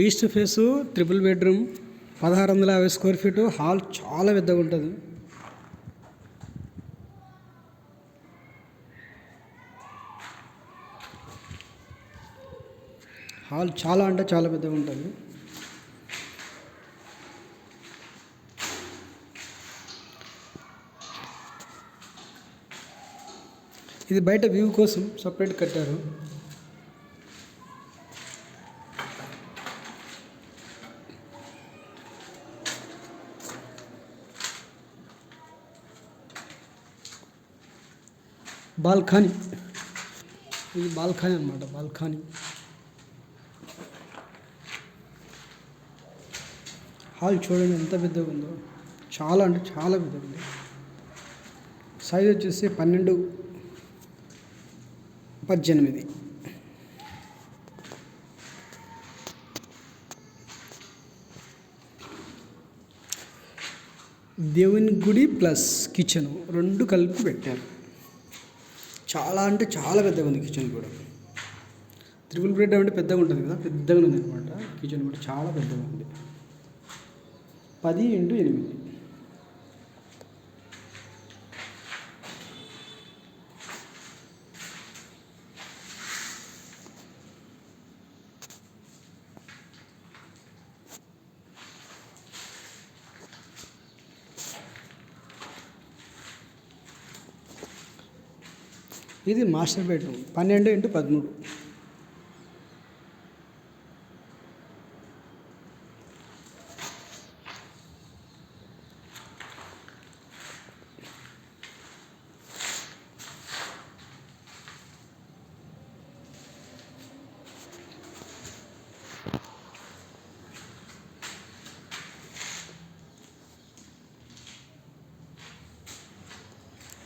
East face triple bedroom 1650 square feet. Hall చాలా పెద్దగా ఉంటుంది. హాల్ చాలా అంటే చాలా పెద్దగా ఉంటుంది. ఇది బయట వ్యూ కోసం సపరేట్ కట్టారు. బాల్కనీ, ఇది బాల్కనీ అన్నమాట. బాల్కనీ హాల్ చూడండి ఎంత పెద్దగా ఉందో. చాలా అంటే చాలా పెద్దగా ఉంది. సైజ్ వచ్చేసి 12x18. దేవుని గుడి ప్లస్ కిచెన్ రెండు కలిపి పెట్టారు. చాలా అంటే చాలా పెద్దగా ఉంది కిచెన్ కూడా. ట్రిపుల్ బెడ్ అంటే పెద్దగా ఉంటుంది కదా, పెద్దగా ఉంది అనమాట. కిచెన్ కూడా చాలా పెద్దగా ఉంది. 10x8. ఇది master bedroom 12x13.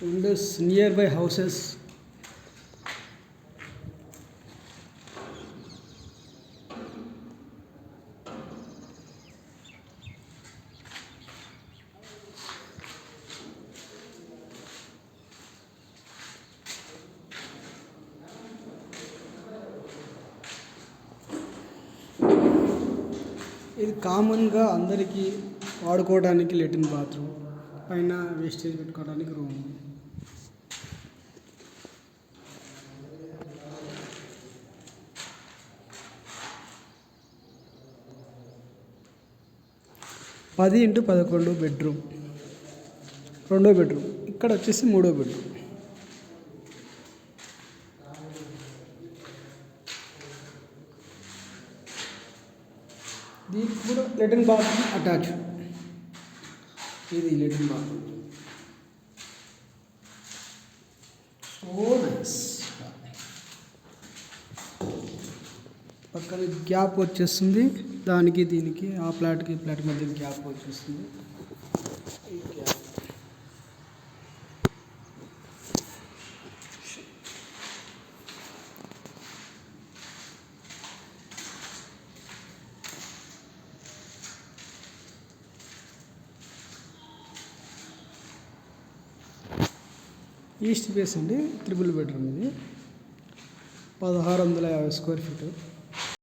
Windows nearby houses. ఇది కామన్గా అందరికీ వాడుకోవడానికి లెట్రిన్ బాత్రూమ్, పైన వేస్టేజ్ పెట్టుకోవడానికి రూమ్. పది ఇంటూ 11 బెడ్రూమ్, రెండో బెడ్రూమ్. ఇక్కడ వచ్చేసి మూడో బెడ్రూమ్. దీనికి కూడా లెట్రిన్ బాత్రూమ్ అటాచ్. ఇది లెట్రిన్ బాత్రూమ్. So nice. పక్కన గ్యాప్ వచ్చేస్తుంది దానికి దీనికి, ఆ ప్లాట్కి ఈ ప్లాట్ మధ్య గ్యాప్ వచ్చేస్తుంది. ఈ గ్యాప్ ఈస్ట్ ఫేస్ అండి. ట్రిపుల్ బెడ్రూమ్ ఇది 1650 స్క్వేర్ ఫీటు.